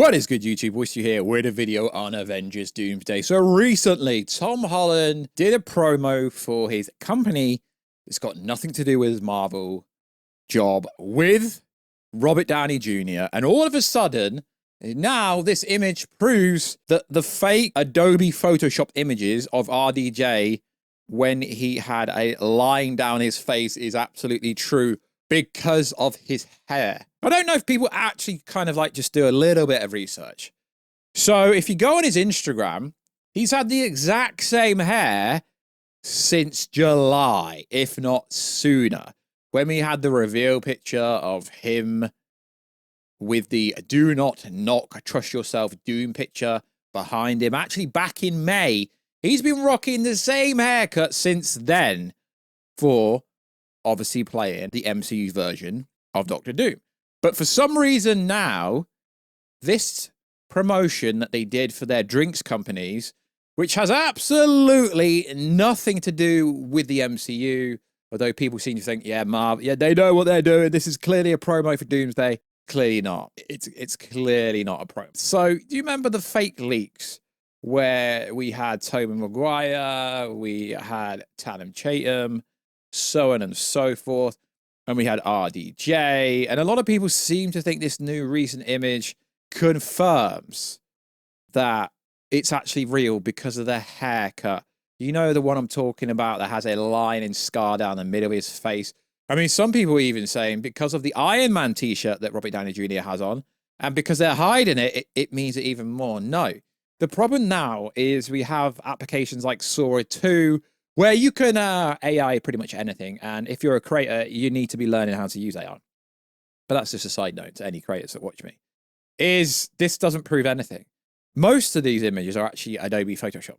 What is good, YouTube? Warstu here with a video on Avengers Doomsday. So recently, Tom Holland did a promo for his company that's got nothing to do with his Marvel job with Robert Downey Jr. And all of a sudden, now this image proves that the fake Adobe Photoshop images of RDJ when he had a line down his face is absolutely true because of his hair. I don't know if people actually kind of like just do a little bit of research. So if you go on his Instagram, he's had the exact same hair since July, if not sooner. When we had the reveal picture of him with the do not knock, trust yourself Doom picture behind him. Actually, back in May, he's been rocking the same haircut since then for obviously playing the MCU version of Doctor Doom. But for some reason now, this promotion that they did for their drinks companies, which has absolutely nothing to do with the MCU, although people seem to think, yeah, Marv, yeah, they know what they're doing. This is clearly a promo for Doomsday. Clearly not. It's clearly not a promo. So do you remember the fake leaks where we had Tobey Maguire, we had Tatum Chatham, so on and so forth, and we had RDJ, and a lot of people seem to think this new recent image confirms that it's actually real because of the haircut. You know, the one I'm talking about that has a line and scar down the middle of his face. I mean, some people are even saying because of the Iron Man t-shirt that Robert Downey Jr. has on, and because they're hiding it, it means it even more. No. The problem now is we have applications like Sora 2, where you can AI pretty much anything. And if you're a creator, you need to be learning how to use AI. But that's just a side note to any creators that watch me. This doesn't prove anything. Most of these images are actually Adobe Photoshop.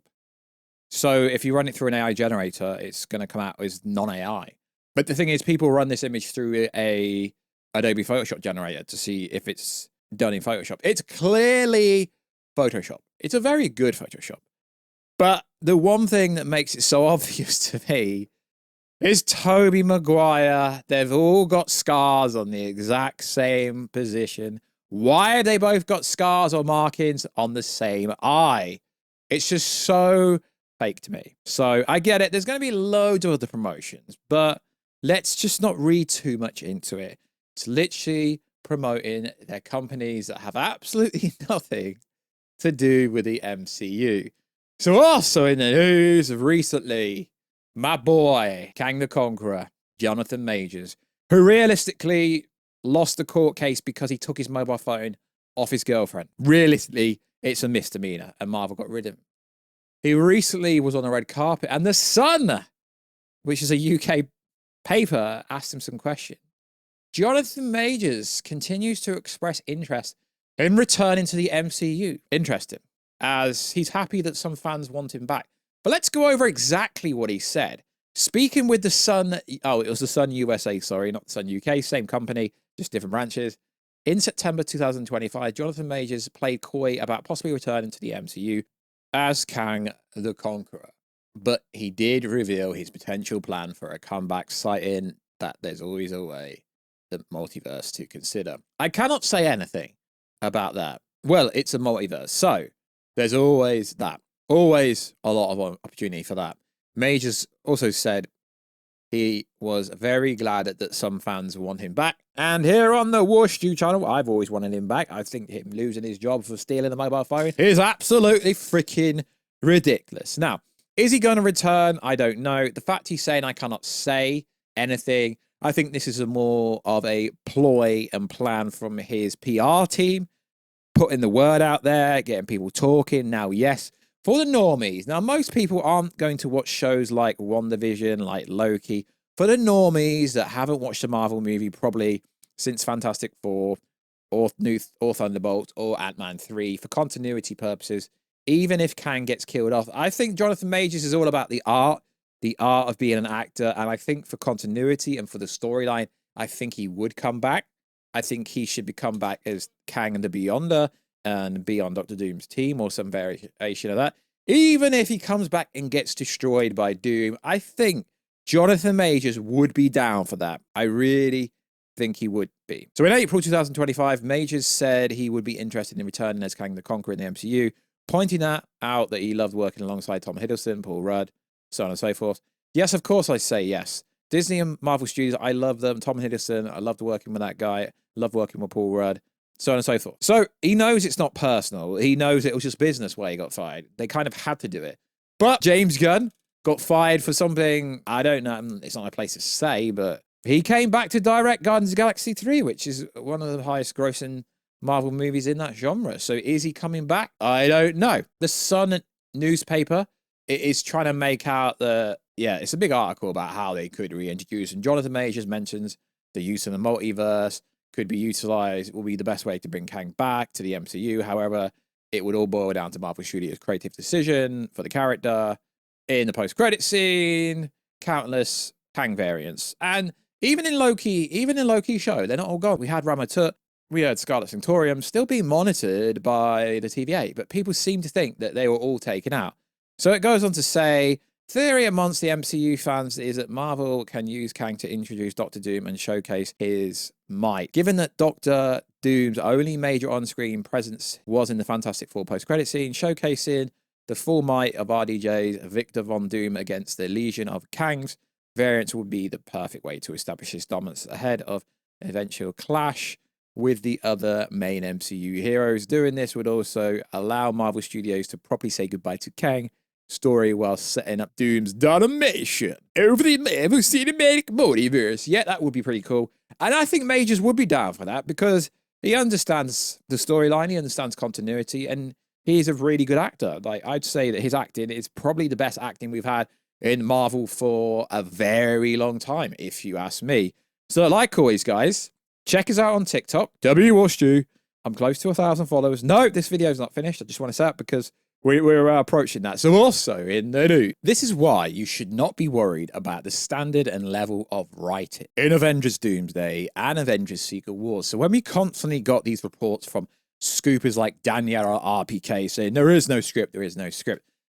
So if you run it through an AI generator, it's going to come out as non-AI. But the thing is, people run this image through a Adobe Photoshop generator to see if it's done in Photoshop. It's clearly Photoshop. It's a very good Photoshop. But the one thing that makes it so obvious to me is Tobey Maguire. They've all got scars on the exact same position. Why have they both got scars or markings on the same eye? It's just so fake to me. So I get it. There's going to be loads of other promotions, but let's just not read too much into it. It's literally promoting their companies that have absolutely nothing to do with the MCU. So also in the news recently, my boy, Kang the Conqueror, Jonathan Majors, who realistically lost the court case because he took his mobile phone off his girlfriend. Realistically, it's a misdemeanor, and Marvel got rid of him. He recently was on the red carpet, and The Sun, which is a UK paper, asked him some questions. Jonathan Majors continues to express interest in returning to the MCU. Interesting, as he's happy that some fans want him back. But let's go over exactly what he said. Speaking with The Sun, oh, it was The Sun USA, sorry, not The Sun UK, same company, just different branches. In September 2025, Jonathan Majors played coy about possibly returning to the MCU as Kang the Conqueror. But he did reveal his potential plan for a comeback, citing that there's always a way, the multiverse to consider. I cannot say anything about that. Well, it's a multiverse, so there's always that. Always a lot of opportunity for that. Majors also said he was very glad that some fans want him back. And here on the Warstu channel, I've always wanted him back. I think him losing his job for stealing the mobile phone is absolutely freaking ridiculous. Now, is he going to return? I don't know. The fact he's saying I cannot say anything, I think this is more of a ploy and plan from his PR team, putting the word out there, getting people talking. Now, yes, for the normies. Now, most people aren't going to watch shows like WandaVision, like Loki. For the normies that haven't watched a Marvel movie probably since Fantastic Four or Thunderbolt or Ant-Man 3, for continuity purposes, even if Kang gets killed off, I think Jonathan Majors is all about the art of being an actor. And I think for continuity and for the storyline, I think he would come back. I think he should come back as Kang the Beyonder and be on Doctor Doom's team or some variation of that. Even if he comes back and gets destroyed by Doom, I think Jonathan Majors would be down for that. I really think he would be. So in April 2025, Majors said he would be interested in returning as Kang the Conqueror in the MCU, pointing out that he loved working alongside Tom Hiddleston, Paul Rudd, so on and so forth. Yes, of course I say yes. Disney and Marvel Studios, I love them. Tom Hiddleston, I loved working with that guy. Loved working with Paul Rudd, so on and so forth. So he knows it's not personal. He knows it was just business why he got fired. They kind of had to do it. But James Gunn got fired for something, I don't know, it's not my place to say, but he came back to direct Guardians of the Galaxy 3, which is one of the highest grossing Marvel movies in that genre. So is he coming back? I don't know. The Sun newspaper is trying to make out it's a big article about how they could reintroduce. And Jonathan Majors mentions the use of the multiverse could be utilized, will be the best way to bring Kang back to the MCU. However, it would all boil down to Marvel Studios' creative decision for the character. In the post-credit scene, countless Kang variants. And even in Loki show, they're not all gone. We had Ramatut, we had Scarlet Centurion still being monitored by the TVA, but people seem to think that they were all taken out. So it goes on to say, theory amongst the MCU fans is that Marvel can use Kang to introduce Doctor Doom and showcase his might. Given that Doctor Doom's only major on-screen presence was in the Fantastic Four post-credit scene, showcasing the full might of RDJ's Victor Von Doom against the legion of Kangs variants would be the perfect way to establish his dominance ahead of an eventual clash with the other main MCU heroes. Doing this would also allow Marvel Studios to properly say goodbye to Kang story while setting up Doom's domination over the Marvel Cinematic Multiverse. Yeah, that would be pretty cool. And I think Majors would be down for that because he understands the storyline, he understands continuity, and he's a really good actor. Like, I'd say that his acting is probably the best acting we've had in Marvel for a very long time, if you ask me. So like always, guys, check us out on TikTok, Warstu. I'm close to 1,000 followers. No, this video is not finished. I just want to say that because we're approaching that. So also in the news, this is why you should not be worried about the standard and level of writing in Avengers Doomsday and Avengers Secret Wars. So when we constantly got these reports from scoopers like Daniela RPK saying there is no script,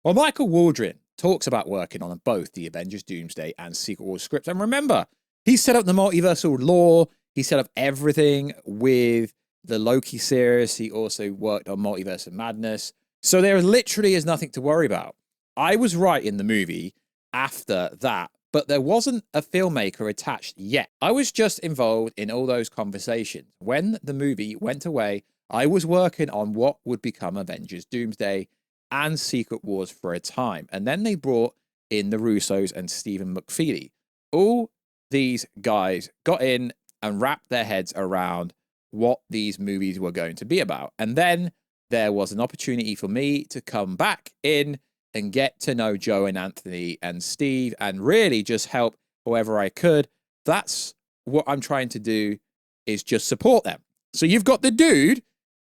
well, Michael Waldron talks about working on both the Avengers Doomsday and Secret Wars scripts. And remember, he set up the multiversal lore. He set up everything with the Loki series. He also worked on Multiverse of Madness. So there literally is nothing to worry about. I was writing the movie after that, but there wasn't a filmmaker attached yet. I was just involved in all those conversations. When the movie went away, I was working on what would become Avengers Doomsday and Secret Wars for a time. And then they brought in the Russos and Stephen McFeely. All these guys got in and wrapped their heads around what these movies were going to be about. And then there was an opportunity for me to come back in and get to know Joe and Anthony and Steve and really just help however I could. That's what I'm trying to do, is just support them. So you've got the dude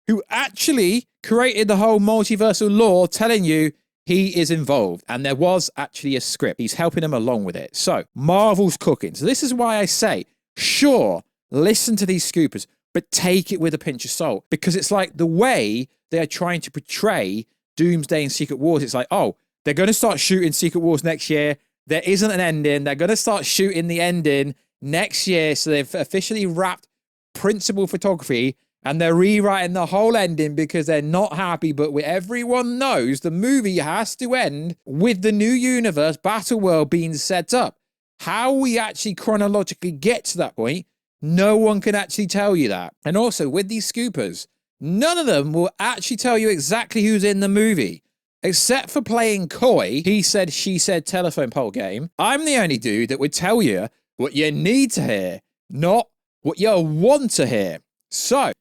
who actually created the whole multiversal lore telling you he is involved. And there was actually a script. He's helping them along with it. So Marvel's cooking. So this is why I say, sure, listen to these scoopers, but take it with a pinch of salt, because it's like the way they're trying to portray Doomsday and Secret Wars. It's like, oh, they're going to start shooting Secret Wars next year. There isn't an ending. They're going to start shooting the ending next year. So they've officially wrapped principal photography and they're rewriting the whole ending because they're not happy. But everyone knows the movie has to end with the new universe, Battle World, being set up. How we actually chronologically get to that point, no one can actually tell you that. And also with these scoopers, none of them will actually tell you exactly who's in the movie, except for playing coy, he said, she said telephone pole game. I'm the only dude that would tell you what you need to hear, not what you want to hear. So,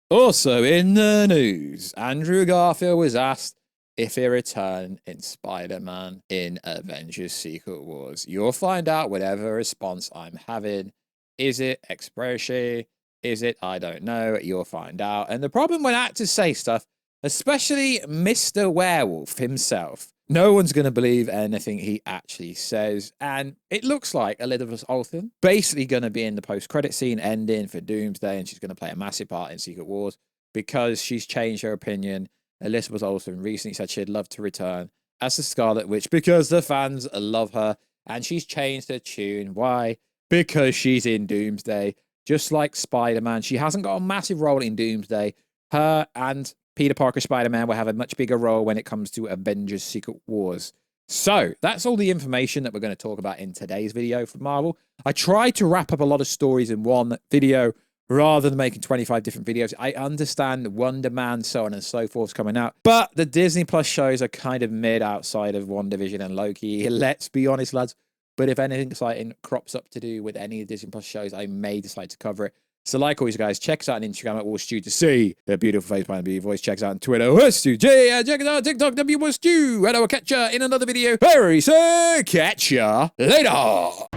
also in the news, Andrew Garfield was asked if he'll return in Spider-Man in Avengers Secret Wars. You'll find out whatever response I'm having. Is it expressy? Is it, I don't know, you'll find out. And the problem when actors say stuff, especially Mr. Werewolf himself, no one's going to believe anything he actually says. And it looks like Elizabeth Olsen basically going to be in the post-credit scene ending for Doomsday, and she's going to play a massive part in Secret Wars because she's changed her opinion. Elizabeth Olsen recently said she'd love to return as the Scarlet Witch because the fans love her, and she's changed her tune. Why? Because she's in Doomsday. just like Spider-Man. She hasn't got a massive role in Doomsday. Her and Peter Parker Spider-Man will have a much bigger role when it comes to Avengers Secret Wars. So that's all the information that we're going to talk about in today's video for Marvel. I tried to wrap up a lot of stories in one video rather than making 25 different videos. I understand Wonder Man, so on and so forth coming out, but the Disney Plus shows are kind of mid outside of WandaVision and Loki. Let's be honest, lads. But if anything exciting crops up to do with any of the Disney Plus shows, I may decide to cover it. So like always, guys, check us out on Instagram at Warstu to see the beautiful face behind the beautiful voice. Check us out on Twitter, Warstu, and check us out on TikTok, Warstu. And I will catch you in another video very soon. Catch ya later.